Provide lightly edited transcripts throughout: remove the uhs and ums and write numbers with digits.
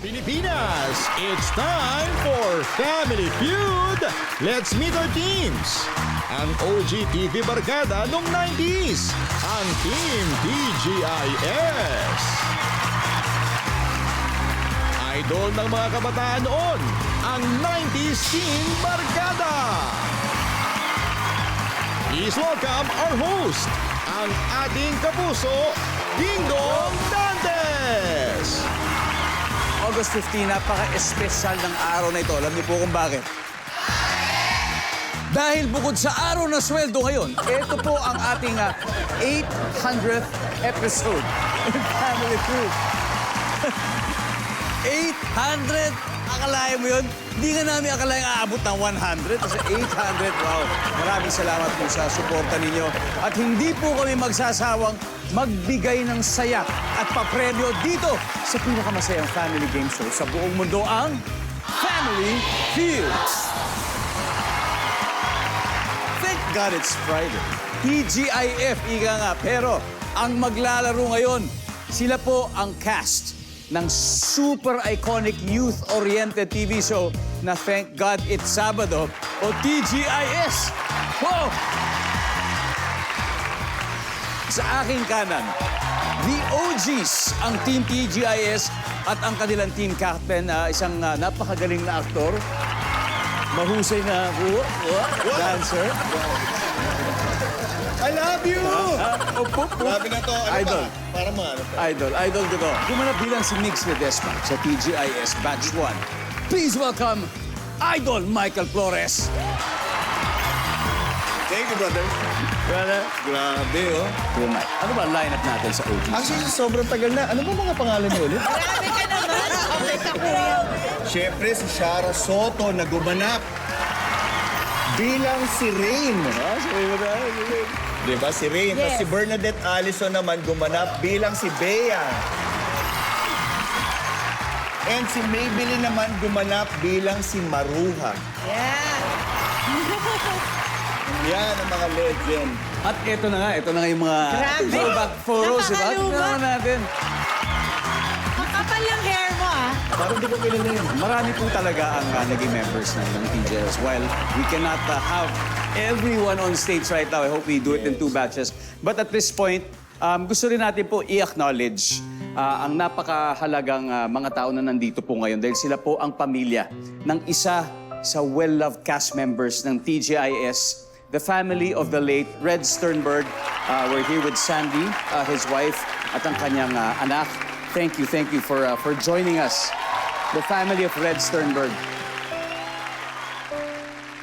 Pilipinas, it's time for Family Feud. Let's meet our teams. Ang OG TV barkada noong 90s, ang Team TGIS. Idol ng mga kabataan noon, ang 90s Team Barkada. Please welcome our host, ang ating kapuso, Dingdong Dantes. August 15, napaka-espesyal ng araw na ito. Alam niyo po kung bakit? Dahil bukod sa araw na sweldo ngayon, ito po ang ating 800th episode in Family Feud. 800! Akalain mo yun? Hindi nga namin akalain aabot ng 100. Kasi 800, wow. Maraming salamat po sa suporta ninyo. At hindi po kami magsasawang magbigay ng saya at papremyo dito sa pinakamasayang family game show sa buong mundo, ang Family Feud. Thank God it's Friday. TGIF, ika nga. Pero ang maglalaro ngayon, sila po ang cast ng super iconic youth-oriented TV show na Thank God It's Sabado o TGIS. Wow! Sa aking kanan, the OGs, ang Team TGIS at ang kanilang team captain, isang napakagaling na aktor, mahusay na dancer. I love you! Grabe na to. Ano Idol. pa? Para mga ano pa? Idol ko to. Gumanap bilang si Mix Ledesma sa TGIS Batch 1. Please welcome, Idol Michael Flores. Thank you, brother. Brother. Grabe, oh. Good night. Ano ba ang lineup natin sa OGs? Actually, sobrang tagal na. Ano ba mga pangalan niyo ulit? Grabe ka naman. Okay ka po yan. Siyempre, si Shara Soto na gumanap bilang si Rain. Sabi mo na. Diba? Si Rain. Yes. Tapos si Bernadette Allison naman gumanap bilang si Bea. And si Maybelline naman gumanap bilang si Maruha. Yeah. Yan ang mga legend. At ito na nga yung mga Grabe. throwback photos, diba? Nakakaluma. Tingnan naman natin. Makapal yung hair mo, ah. Parang di ko kilala yun. Marami po talaga ang naging members ng TGIS. While we cannot have everyone on stage right now, I hope we do it in 2 batches. But at this point, gusto rin natin po i-acknowledge ang napakahalagang mga tao na nandito po ngayon dahil sila po ang pamilya ng isa sa well-loved cast members ng TGIS, the family of the late Red Sternberg. We're here with Sandy, his wife, at ang kanyang anak. Thank you for joining us, the family of Red Sternberg.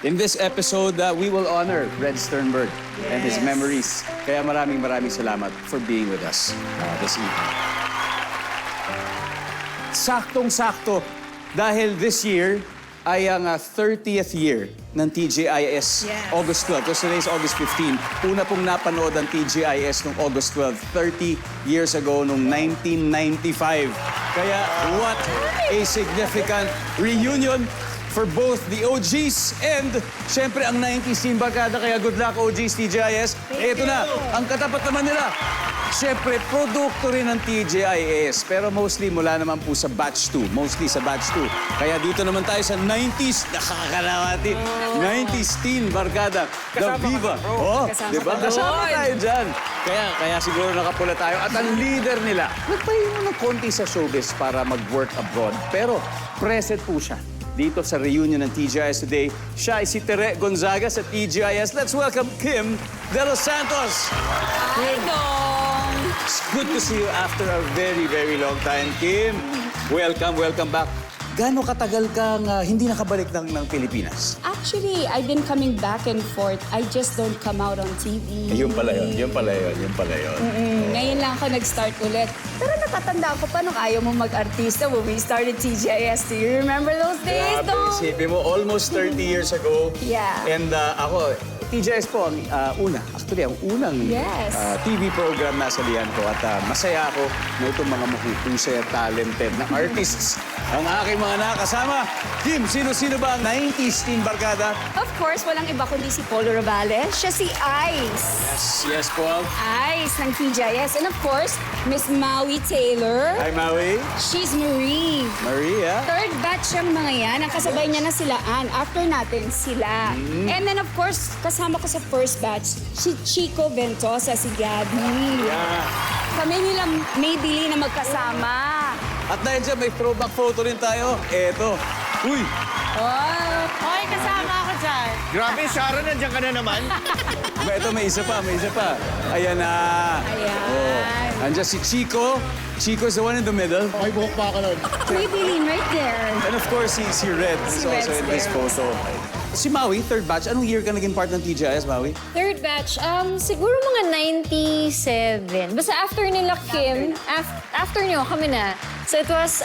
In this episode, we will honor Red Sternberg and his memories. Kaya maraming salamat for being with us this evening. Saktong-sakto dahil this year ay ang 30th year ng TGIS, Yes. August 12. So today is August 15. Una pong napanood ang TGIS noong August 12, 30 years ago, noong 1995. Kaya what a significant reunion for both the OGs and, syempre, ang 90s Team Barkada. Kaya good luck, OGs, TGIS. Ito na, ang katapat naman nila. Syempre, produkto rin ng TGIS. Pero mostly mula naman po sa Batch 2. Mostly sa Batch 2. Kaya dito naman tayo sa 90s. Nakakalawati. 90s Team Barkada. The Viva. Oh, Kasama diba? ka Kasama doon. tayo dyan. Kaya siguro nakapula tayo. At ang leader nila, nagpahinga ng konti sa showbiz para mag-work abroad. Pero present po siya dito sa reunion ng TGIS today. Siya ay si Tere Gonzaga sa TGIS. Let's welcome Kim De Los Santos. Hi, Dong. It's good to see you after a very long time, Kim. Welcome back. Gaano katagal kang hindi nakabalik ng Pilipinas? Actually, I've been coming back and forth. I just don't come out on TV. Yun pala yun. Ngayon lang ako nag-start ulit. Pero natatanda ko pa nung ayaw mo mag-artista when we started TGIS. Do you remember those days, Grabe, Dong? isipin mo, almost 30 years ago. Yeah. And ako, TGIS po ang actually ang unang Yes. TV program na salihan ko. At masaya ako na itong mga makukusay at talented na artists ang aking mga nakasama. Kim, sino-sino ba ang 90s Team Barkada? Of course, walang iba kundi si Polo Ravales. Siya si Ice. Yes, Paul. Ice ng TGIS. And of course, Miss Maui Taylor. Hi, Maui. She's Marie. Marie, batch yung mga yan. Ang kasabay niya na sila Ann. After natin, sila. And then of course, kasama ko sa first batch, si Chico Ventosa, si Gabby. Kami nila Maybelline na magkasama. At dahil dyan, may throwback photo rin tayo. Eto. Uy! Oh. Hoy, kasama ako dyan. Grabe, Sharon, nandiyan ka na naman. Ito, may isa pa, may isa pa. Ayan na. Ayan. Andiyan si Chico. Chico is the one in the middle. May buhok pa ako nun. Maybelline right there. And of course, si Red is Si also Red's in this there. photo. Si Maui, third batch. Anong year ka naging part ng TGIS, Maui? Third batch, siguro mga 97. Basta after nila Kim, after nyo, kami na. So it was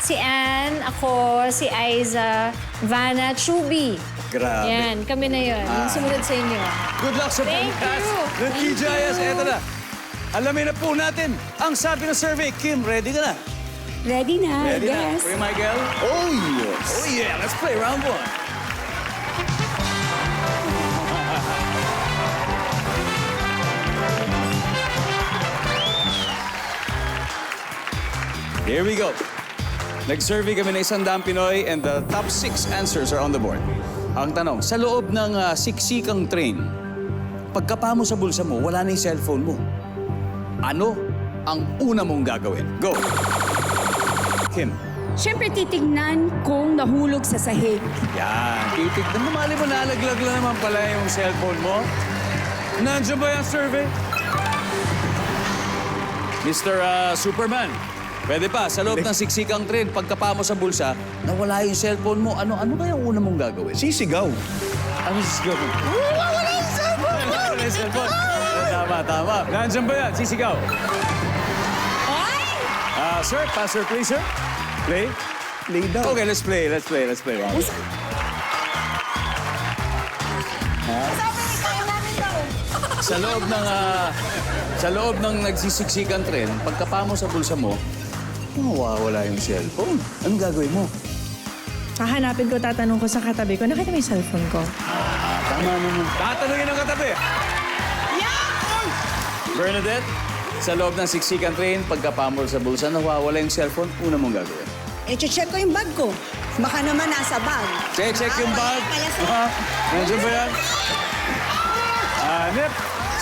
si Ann, ako, si Aiza, Vanna, Chubby. Grabe. Yan, kami na yun. Yung sumunod sa inyo. Good luck sa Thank pagkas you. ng TGIS. Eto na. Alamin na po natin ang sabi ng survey. Kim, ready ka na? Ready na. Ready na? yes. Kuya Michael? Oh, yes. Oh yeah, let's play round one. Here we go. Nag-survey kami ng 100 Pinoy and the top 6 answers are on the board. Ang tanong, sa loob ng siksikang train, pagkapa mo sa bulsa mo, wala na yung cellphone mo. Ano ang una mong gagawin? Go! Kim. Siyempre, titignan kung nahulog sa sahig. Yan, titignan mo. Mali mo, nalaglag lang naman pala yung cellphone mo. Nandiyan ba yung survey? Mr. Superman, pwede pa, sa loob ng siksikang train, pagkapa mo sa bulsa, nawala yung cellphone mo, ano ba yung una mong gagawin? Sisigaw. Ano sisigaw mo? Wala yung cellphone! Wala yung cellphone! Tama. Nandiyan ba yan? Sisigaw. Sir, passer, please, sir. Play? Lay down. Okay, let's play. Sa loob ng nagsisiksikan tren, pagkapa mo sa bulsa mo, mawawala yung cellphone. Anong gagawin mo? Hahanapin ko, tatanong ko sa katabi ko, nakita mo yung cellphone ko? Tama naman. Tatanungin ang katabi. Bernadette, sa loob ng siksikan train, pagkapa mo sa bulsa, nawawala yung cellphone, una mong gagawin. check ko yung bag ko. Baka naman nasa bag. Check yung bag. Pala sa... Nandiyan ba yan? Hanep.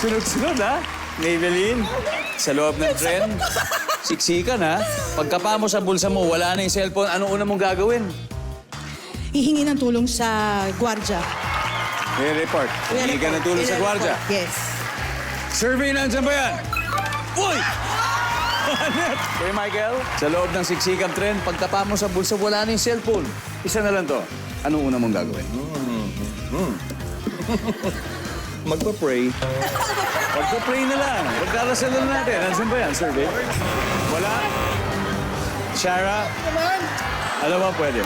Sunod-sunod, ha? Maybelline. Sa loob ng tren, siksikan, ha? Pagkapa mo sa bulsa mo, wala na yung cellphone, anong una mong gagawin? Hihingi ng tulong sa gwardya. May report. Hindi ka ng tulong sa gwardya. Yes. Survey, nandiyan ba yan? Uy! Hanep. Kuya Michael, sa loob ng siksikang tren, pagkapa mo sa bulsa, wala na yung cellphone. Isa na lang to. Anong una mong gagawin? Magpa-pray. Pagpa-pray na lang. Pagdarasal na natin. Nandiyan ba yan, survey? Wala? Shara? Alam mo, pwede.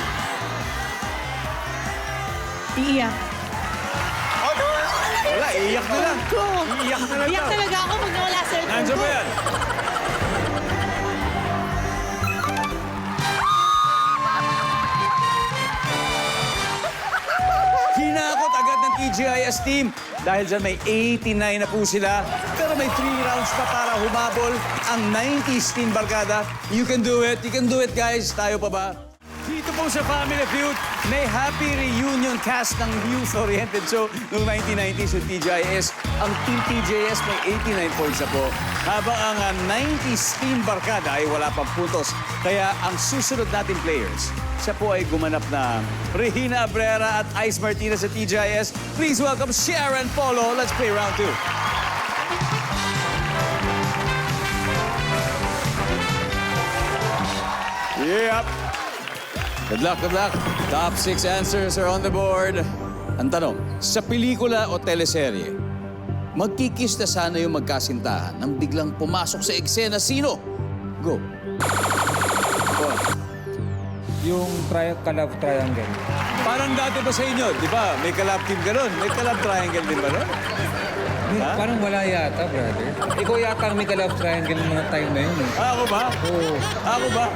Iiyak. Wala, iiyak na lang. Iiyak na lang Iyak daw. talaga ako pag nawala cellphone Nandiyan ko. ba yan? Hinakot agad ng TGIS team. Dahil dyan may 89 na po sila. Pero may 3 rounds pa para humabol ang 90s Team Barkada. You can do it. You can do it, guys. Tayo pa ba? Dito po sa Family Feud, may happy reunion cast ng youth-oriented show noong 1990s with TGIS. Ang Team TGIS may 89 points na po. Habang ang 90s Team Barkada ay wala pang puntos. Kaya ang susunod natin players, siya po ay gumanap na Regina Abrera at Ice Martinez sa TGIS. Please welcome Sharon Polo. Let's play round 2. Yep. Good luck, good luck. Top 6 answers are on the board. Ang tanong, sa pelikula o teleserye, magkikiss na sana yung magkasintahan nang biglang pumasok sa eksena. Sino? Go. Go. Yung ka-love triangle. Parang dati pa sa inyo, di ba? May kalab team ka nun. May kalab triangle din ba nun? Ha? Parang wala yata, brother. Ikaw yata ang may ka-love triangle ng mga time na yun. Eh. Ako ba? Oo. Ako ba?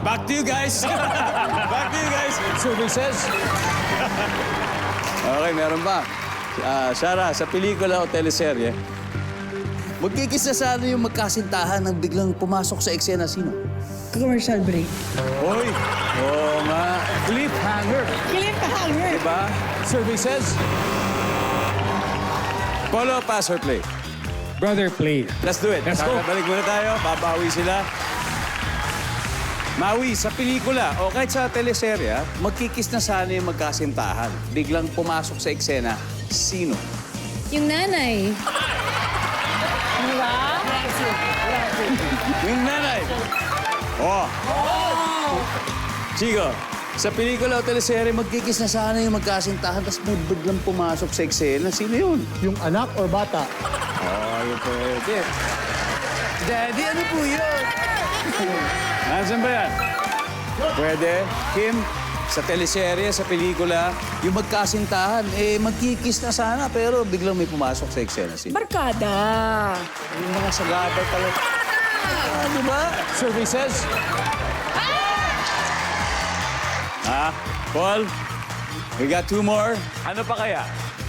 Back to you guys. Back to you guys. Services. Okay, meron pa. Shara, sa pelikula o teleserye, magkikis na sana yung magkasintahan nang biglang pumasok sa eksena. Sino? Commercial break. Hoy! Oo nga. Cliffhanger. Cliffhanger. Diba? Survey says... Polo, pass or play? Brother, play. Let's do it. Let's go. Balik muna tayo. Babawi sila. Maui, sa pelikula o kahit sa teleserye, magkikis na sana yung magkasintahan. Biglang pumasok sa eksena, sino? Yung nanay. Yung nanay. Oh. Chico, sa pelikula o teleserye, magkikis na sana yung magkasintahan, tapos biglang pumasok sa eksena. Sino yun? Yung anak or bata? Oh, yun pwede. Daddy, ano po yun? Nasaan ba yan? Pwede. Kim, sa teleserye, sa pelikula, yung magkasintahan, magkikis na sana, pero biglang may pumasok sa eksena. Sino? Barkada. Yung mga sagada talaga. Di ba? Survey says. Paul, we got 2 more. Ano pa kaya?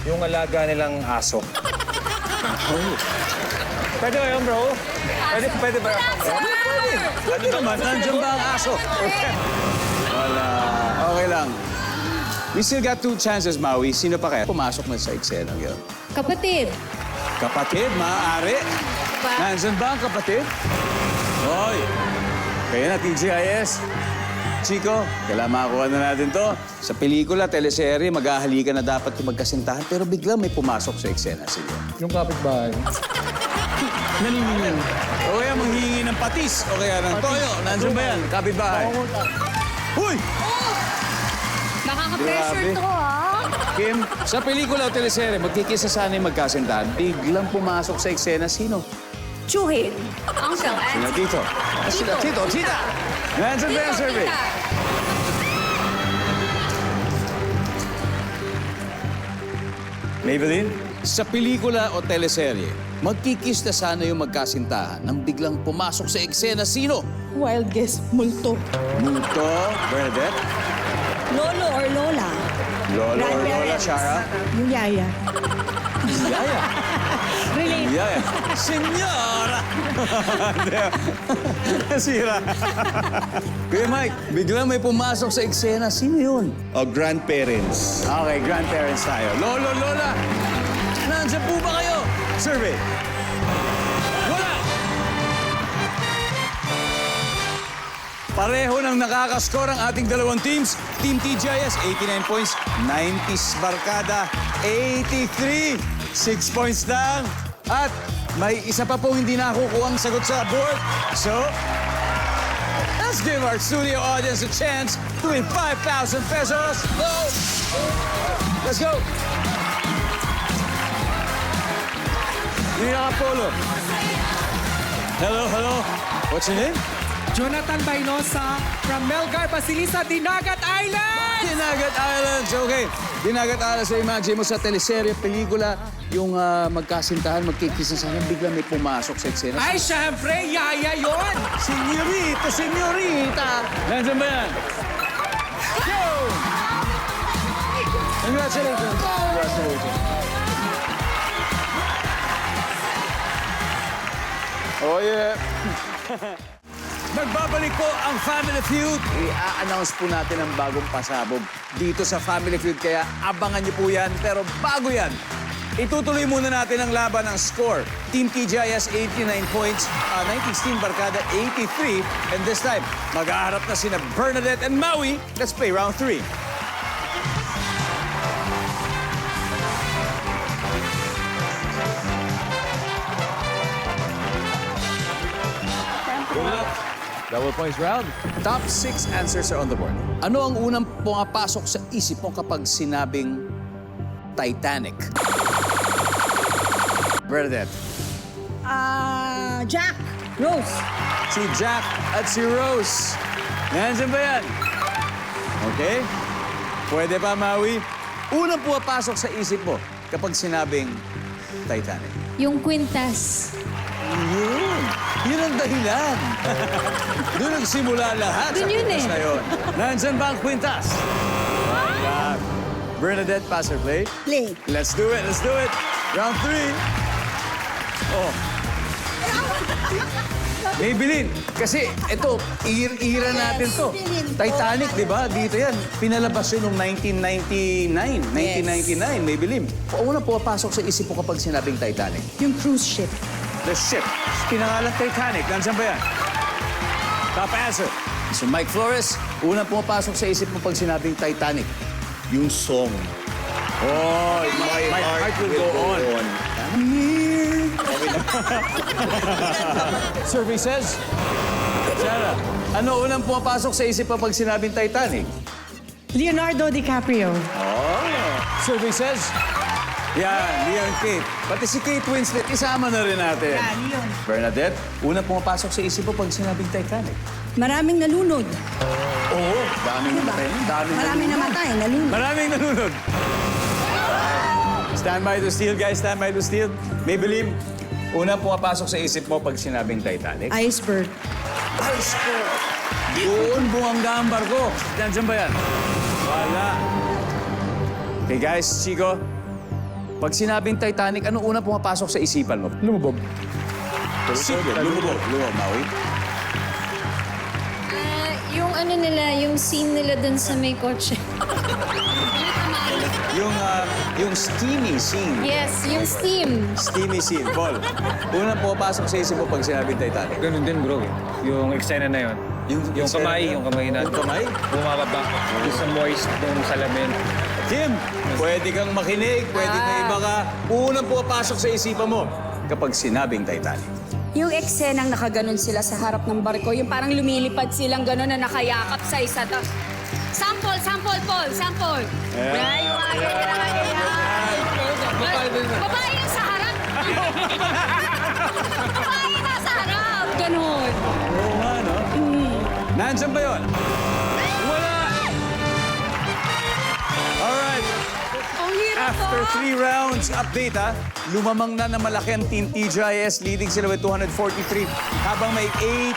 Yung alaga nilang aso. Pwede ba yun, bro? Pwede ba? Pwede naman. Nandiyan ba ang aso? Wala. Okay lang. We still got 2 chances, Maui. Sino pa kaya pumasok na sa eksena yun? Kapatid. Kapatid, maaari. Nandiyan ba ang kapatid? Hoy. Kaya na, TGIS. Chico, kailangan makakuha na natin to. Sa pelikula, teleserye, maghahalikan na dapat yung magkasintahan, pero biglang may pumasok sa eksena sila. Yung kapitbahay. Naniningil. O kaya manghihingi ng patis, o kaya ng toyo. Nandiyan ba yan? Kapitbahay. Huy! Nakaka-pressure Grabe. to, ha? Kim, sa pelikula o teleserye, magkikisa sana yung magkasintahan, biglang pumasok sa eksena, sino? Chuhin. Uncle, Sino dito? Tito, Tita! Nandiyan ba yung survey? Maybelline? Sa pelikula o teleserye, magkikis na sana yung magkasintahan nang biglang pumasok sa eksena, sino? Wild guess, multo. Multo, Bernadette? Lolo or Lola. Lolo or Lola, Grandparents. Shara? Yung yaya. Yaya. Relate. Yaya. Senyora! Nasira. Kuya Mike, biglang may pumasok sa eksena. Sino yun? O grandparents. Okay, grandparents tayo. Lolo, Lola, nandiyan po ba kayo? Survey. Wala! Pareho ng nakakaskor ang ating dalawang teams. Team TGIS, 89 points. 90s Barkada, 83. 6 points lang. At may isa pa po hindi nakukuha ang sagot sa board. So, let's give our studio audience a chance to win 5,000 pesos. Go! Let's go! Nina Polo. Hello, hello. What's your name? Jonathan Bainosa from Melgar, Basilisa, Dinagat Island! Dinagat Islands. Okay. Dinagat Islands, imagine mo sa teleserye, pelikula, yung magkasintahan, magkikis na sana, biglang may pumasok sa eksena. Ay, syempre, yaya yon! Senyorita, senyorita! Nandiyan ba yan? Yo! Congratulations! Congratulations! Oh, yeah! Magbabalik po ang Family Feud. I-announce po natin ang bagong pasabog dito sa Family Feud, kaya abangan niyo po yan. Pero bago yan, itutuloy muna natin ang laban ng score. Team TGIS, 89 points. 90s Team Barkada, 83. And this time, mag-aharap na sina Bernadette and Maui. Let's play round 3. Double points round. Top 6 answers are on the board. Ano ang unang pumapasok sa isip mo kapag sinabing Titanic? Bernadette. Jack. Rose. Si Jack at si Rose. Nandiyan ba yan? Okay. Pwede pa, Maui? Unang pumapasok sa isip mo kapag sinabing Titanic. Yung kwintas. Yun. Yun ang dahilan. Doon nagsimula lahat Doon sa yun kwintas eh. na yun. Nandyan ba ang kwintas? Wala. Bernadette, pass or play? Play. Let's do it, let's do it. Round 3. Oh. Maybelline. Kasi ito, ira natin to. Titanic, di ba? Dito yan. Pinalabas yun noong 1999. Maybelline. Una pumapasok sa isip mo kapag sinabing Titanic. Yung cruise ship. The ship. Pinangalan Titanic. Nandiyan ba yan? Top answer. So Mike Flores, unang pumapasok sa isip mo pag sinabing Titanic. Yung song. Oh, my heart will go on. Survey says, Sarah, ano unang pumapasok sa isip mo pag sinabing Titanic? Leonardo DiCaprio. Survey says, Leon Kate. Pati si Kate Winslet, isama na rin natin. Leon. Bernadette, unang pumapasok sa isip mo pag sinabing Titanic. Maraming nalunod. Oo, daming namatay. Maraming namatay, nalunod. Maraming nalunod. Stand by to steal, guys. Stand by to steal. Maybelline, unang pumapasok sa isip mo pag sinabing Titanic. Iceberg. Iceberg. Doon bumangga ang barko. Diyan ba yan? Wala. Okay, guys, Chico. Pag sinabing Titanic, ano unang pumapasok sa isipan mo? Lumubog. Lumubog. Maui. Yung ano nila, yung scene nila dun sa may kotse. Yung steamy scene. Yes, yung steam. Steamy scene. Paul, unang pumapasok sa isip mo pag sinabing Titanic. Ganun din, bro. Yung eksena na yun. Yung kamay na. Yung kamay? Bumababa. Yung sa moist, yung salamin. Kim, pwede kang makinig, pwede na iba ka. Unang pumapasok sa isipan mo kapag sinabing Titanic. Yung eksenang nakaganon sila sa harap ng barko, yung parang lumilipad silang ganon na nakayakap sa isa. Sample, Paul, sample. Yeah, yung mga ganyan na ganyan. Babae yung sa harap. Babae na sa harap. Ganon. Oo nga, no? Nandiyan ba yun? Wala! Alright. Ang hirap After 3 rounds, update ha. Lumamang na malaki ang Team TGIS, leading sila with 243. Habang may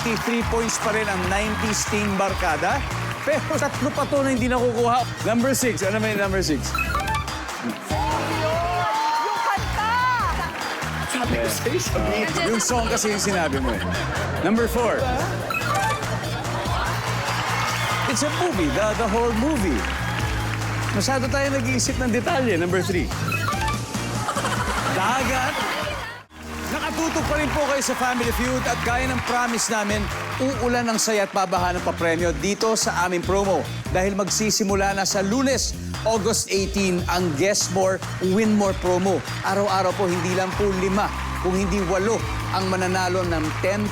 83 points pa rin ang 90s Team Barkada. Pero tatlo pa to na hindi nakukuha. Number 6. Ano may number 6? Yung song kasi yung sinabi mo eh. Number 4. It's a movie, the whole movie. Masyado tayo nag-iisip ng detalye. Number 3. Dagat. Nakatutok pa rin po kayo sa Family Feud at gaya ng promise namin, uulan ng saya at babaha ng papremyo dito sa aming promo. Dahil magsisimula na sa Lunes, August 18, ang Guess More, Win More promo. Araw-araw po, hindi lang po 5, kung hindi 8 ang mananalo ng 10,000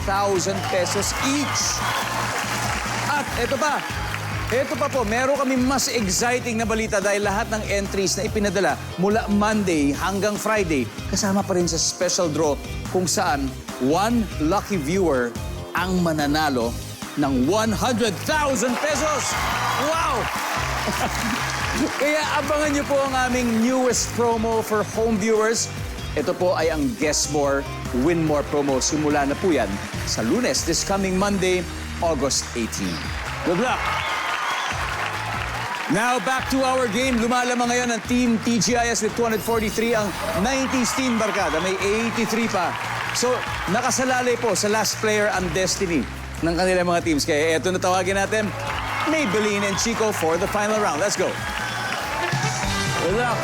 pesos each. At ito pa po, meron kami mas exciting na balita dahil lahat ng entries na ipinadala mula Monday hanggang Friday, kasama pa rin sa special draw kung saan one lucky viewer ang mananalo ng 100,000 pesos! Wow! Kaya abangan niyo po ang aming newest promo for home viewers. Ito po ay ang Guess More, Win More promo. Simula na po yan sa Lunes, this coming Monday, August 18. Good luck! Now, back to our game. Lumalamang ngayon ang Team TGIS with 243, ang 90s Team Barkada. May 83 pa. So, nakasalalay po sa last player ang destiny ng kanilang mga teams. Kaya eto na tawagin natin, Maybelline and Chico for the final round. Let's go. Good luck.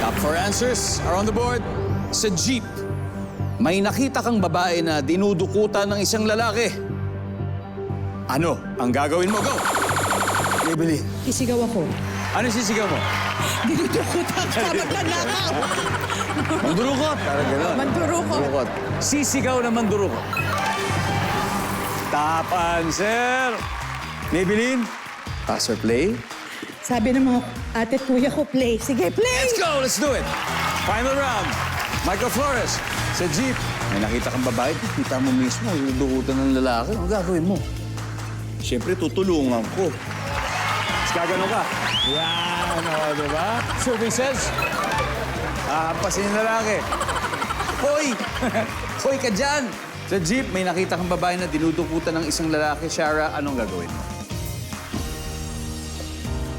Top 4 answers are on the board. Sa jeep, may nakita kang babae na dinudukutan ng isang lalaki. Ano ang gagawin mo? Go! Maybelline. Sisigaw ako. Ano sisigaw mo? Dinudukutan ka, magnanakaw. Mandurukot. Parang gano'n. Mandurukot. Sisigaw na mandurukot. Top answer. Maybelline, pass or play? Sabi ng mga ate at kuya ko, play. Sige, play! Let's go! Let's do it! Final round. Michael Flores, sa jeep. May nakita kang babae, kita mo mismo, dukutan ng lalaki. Ano gagawin mo? Siyempre, tutulungan ko. Mas gagano ka. Yan, o, diba? Survey says, hampasin yung lalaki. Hoy! Hoy ka dyan! Sa jeep, may nakita kang babae na dinudukutan ng isang lalaki. Shara, anong gagawin mo?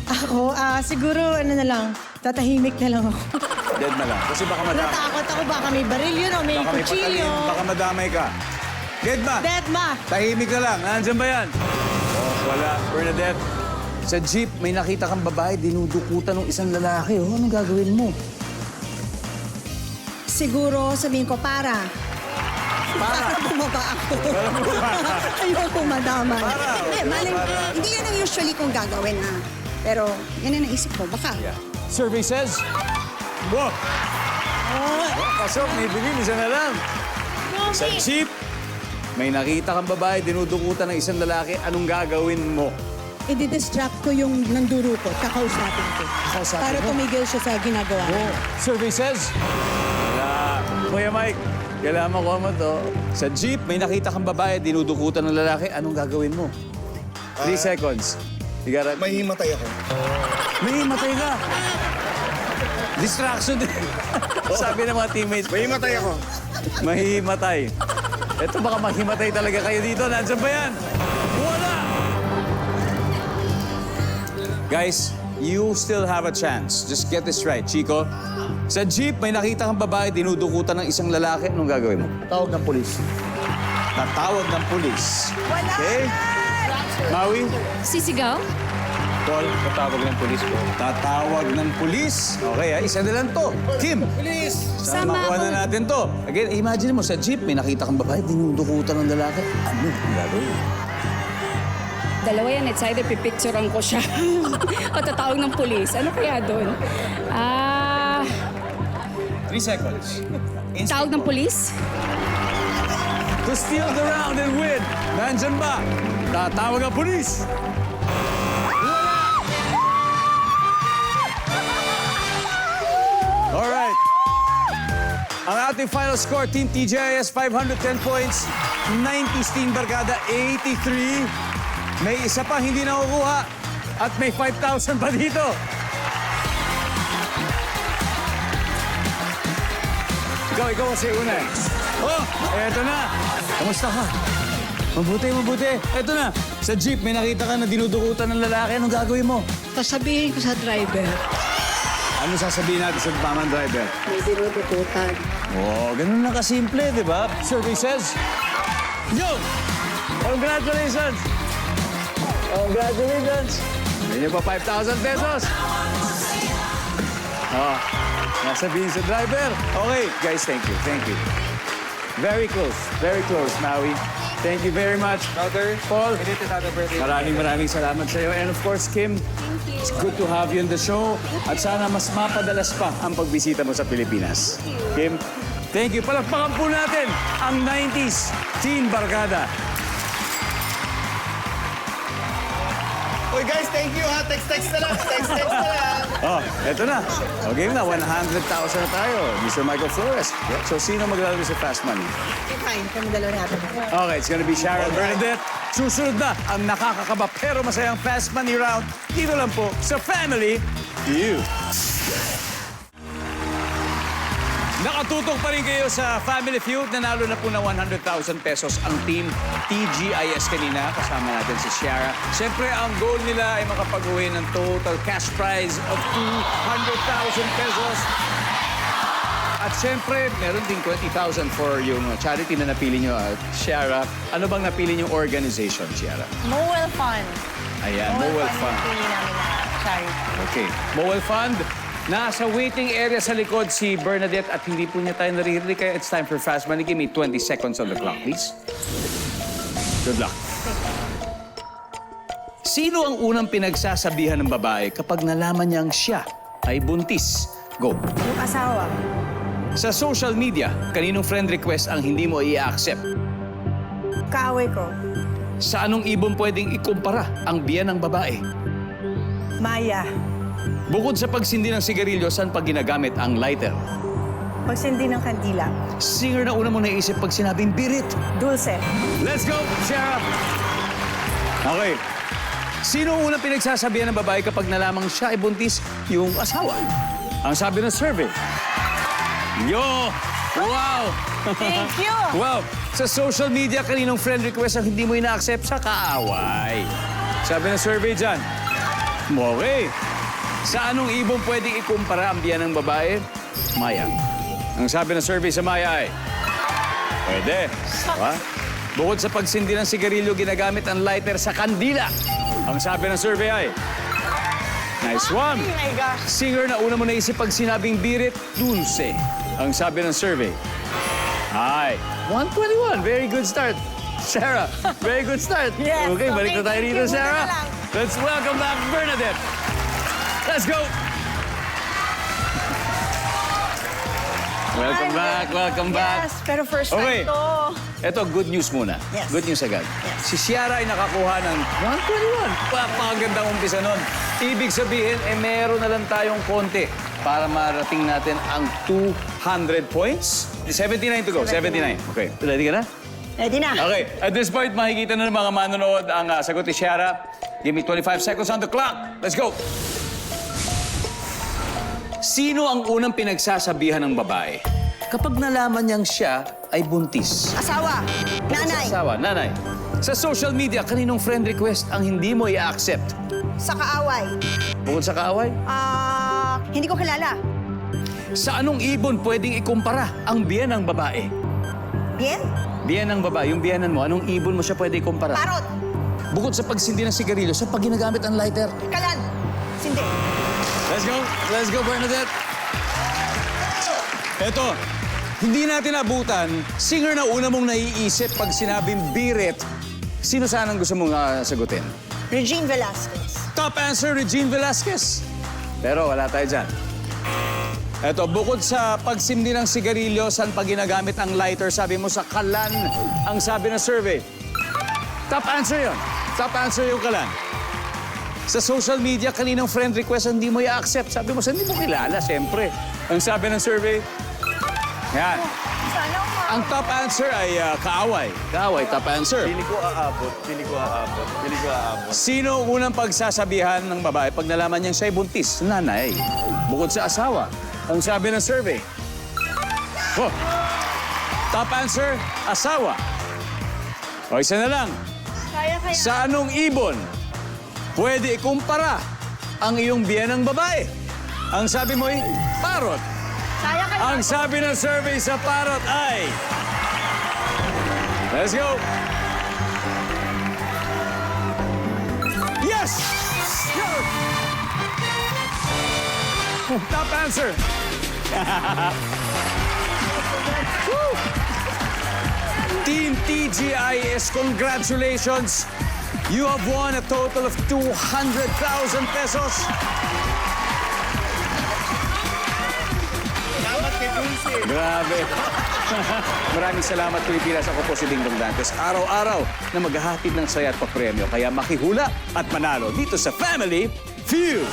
Ako, siguro ano na lang, Tatahimik na lang ako. Dead na lang. Kasi baka madamay. Natakot ako, baka may baril yun o may Baka may kutsilyo. patalim, baka madamay ka. Dead ma! Dead ma! Tahimik na lang. Nandyan ba yan? Oh, wala. Bernadette. Sa jeep, may nakita kang babae, dinudukutan ng isang lalaki. Oh, anong gagawin mo? Siguro sabihin ko, para bumaba ako. Ayoko madamay. Hindi yan ang usually kong gagawin na. Pero yan ang naisip ko, baka. Survey says... Wow! Pasok, may bilin. Isa na lang. Sa jeep, may nakita kang babae, dinudukutan ng isang lalaki. Anong gagawin mo? I-distract ko yung nandurukot, kakausapin ko. Kakausapin Para mo? tumigil siya sa ginagawa. Oh, survey says... Wala. Kuya Mike, kailangan mo mo to. Sa jeep, may nakita kang babae, dinudukutan ng lalaki. Anong gagawin mo? 3 seconds. You gotta... May himatay ako. May himatay ka. Distraction din. Sabi ng mga teammates, May himatay ako. mahihimatay. Ito baka mahimatay talaga kayo dito. Nandiyan ba yan? Wala! Guys, you still have a chance. Just get this right, Chico. Sa jeep, may nakita kang babae, dinudukutan ng isang lalaki. Anong gagawin mo? Tawag ng polis. Tatawag ng pulis. Okay? Maui? Sisigaw? Paul? Tatawag ng pulis po. Tatawag ng pulis? Okay, isa na lang to. Kim? Pulis! Sana Sama makuha ako. na natin to. Again, imagine mo, sa jeep, may nakita kang babae, dinudukutan ng lalaki. Ano ang gagawin? Dalawa yan, it's either pipicturean ko siya o tatawag ng pulis. Ano kaya doon? 3 seconds. Tawag ng pulis? To steal the round and win. Nandyan ba? Tatawag ang pulis. Wala! Alright. Ang ating final score, Team TGIS, 510 points. 90s Team Barkada, 83. May isa pa hindi nakukuha. At may 5,000 pa dito. Ikaw kasi una eh. Oh, eto na. Kamusta ka? Mabuti. Eto na. Sa jeep, may nakita ka na dinudukutan ng lalaki. Anong gagawin mo? Sasabihin ko sa driver, Ano sasabihin natin sa mamang driver? may dinudukutan. Oh, ganun lang kasimple, di ba? Survey says... Yo! Congratulations! Congratulations! Hindi niyo pa 5,000 pesos. Oh, nasabihin sa driver. Okay, guys, thank you. Very close, Maui. Thank you very much. Paul, maraming salamat sa iyo. And of course, Kim, it's good to have you in the show. At sana mas mapadalas pa ang pagbisita mo sa Pilipinas. Kim, thank you. Palakpakan po natin ang 90s Team Barkada. Oy guys, thank you ha. Text na lang. Text na lang. Oh, eto na. Okay na, 100,000 na tayo. Mr. Michael Flores. So, sino maglalaro sa Fast Money? Fine, kami dalawa natin. Okay, it's gonna be Sharon Bernadette. Susunod na ang nakakakaba pero masayang Fast Money Round. Dito lang po sa Family Feud. Nakatutok pa rin kayo sa Family Feud. Nanalo na po na 100,000 pesos ang team TGIS kanina. Kasama natin si Ciara. Siyempre, ang goal nila ay makapag-uwi ng total cash prize of 200,000 pesos. At siyempre, meron din 20,000 for yung charity na napili nyo, Ciara. Ano bang napili nyo organization, Ciara? Mowel Fund. Ayan, Mowel Fund. Pili namin na charity. Okay, Mowel Fund. Nasa waiting area sa likod si Bernadette at hindi po niya tayo naririnig, kaya it's time for Fast Money. Give me 20 seconds on the clock, please. Good luck. Sino ang unang pinagsasabihan ng babae kapag nalaman niyang siya ay buntis? Go. Yung asawa, Sa social media, kaninong friend request ang hindi mo i-accept? kaaway ko, Sa anong ibon pwedeng ikumpara ang biyan ng babae? Maya, Bukod sa pagsindi ng sigarilyo, saan pa ginagamit ang lighter? pagsindi ng kandila, Singer na una mo naisip pag sinabing birit. dulce, Let's go, Sheriff! Okay. Sino ang unang pinagsasabihan ng babae kapag nalamang siya ay buntis? Yung asawa. Ang sabi ng survey. Yo! Wow! Thank you! Wow! Sa social media, kaninong friend request ang hindi mo ina-accept sa kaaway? Sabi ng survey dyan. Okay. Sa anong ibon pwedeng ikumpara ang biyan ng babae? Maya. Ang sabi ng survey sa Maya ay, pwede. Diba? Bukod sa pagsindi ng sigarilyo, ginagamit ang lighter sa kandila. Ang sabi ng survey ay, nice one. Singer na una mo naisip pag sinabing birit, dulce. Ang sabi ng survey, ay, 121. Very good start. Sarah, very good start. Yes, Okay, balik na okay, tayo thank dito, you. Muna Sarah. na lang. Let's welcome back Bernadette. Let's go. Welcome back, welcome back. Yes, pero first Okay. time to. Ito, good news muna. Yes. Good news agad. Si Ciara ay nakakuha ng 121. Napakagandang umpisa nun. Ibig sabihin, meron na lang tayong konti para marating natin ang 200 points. 79 to go. 79. Okay. Ready ka na? Ready na. Okay. At this point, makikita na ng mga manonood ang sagot ni Ciara. Give me 25 seconds on the clock. Let's go. Sino ang unang pinagsasabihan ng babae kapag nalaman niyang siya ay buntis? Asawa. Nanay. Asawa, nanay. Sa social media, kaninong friend request ang hindi mo i-accept? Sa kaaway. Bukod sa kaaway? Hindi ko kilala. Sa anong ibon pwedeng ikumpara ang biyan ng babae? Bien? Biyan ng babae, yung biyanan mo, anong ibon mo siya pwede ikumpara? Parot. Bukod sa pagsindi ng sigarilyo, sa pag ginagamit ang lighter. Kalan. Sindi. Let's go. Let's go, Bernadette. Eto, hindi natin abutan. Singer na una mong naiisip pag sinabing birit. Sino saan ang gusto mong sagutin? Regine Velasquez. Top answer, Regine Velasquez. Pero wala tayo dyan. Eto, bukod sa pagsindi ng sigarilyo, saan pa ginagamit ang lighter? Sabi mo sa kalan, ang sabi ng survey. Top answer yun. Top answer yung kalan. Sa social media, kaninang friend request hindi mo i-accept. Sabi mo, hindi mo kilala, siyempre. Ang sabi ng survey, yan. Ang top answer ay kaaway. Kaaway, top answer. Pili ko aabot. Sino unang pagsasabihan ng babae pag nalaman niyang siya'y buntis? Nanay. Bukod sa asawa. Ang sabi ng survey. Oh. Top answer, asawa. O, isa na lang. Sa anong ibon pwede ikumpara ang iyong biyanang babae? Ang sabi mo ay parot. Ang sabi ng survey sa parot ay... Let's go! Yes! Top answer! Woo! Team TGIS, congratulations! You have won a total of 200,000 pesos. Salamat kay Dulce. Grabe. Maraming salamat, Pilipinas. Ako po si Dingdong Dantes. Araw-araw na maghahatid ng saya at papremyo. Kaya makihula at manalo dito sa Family Feud.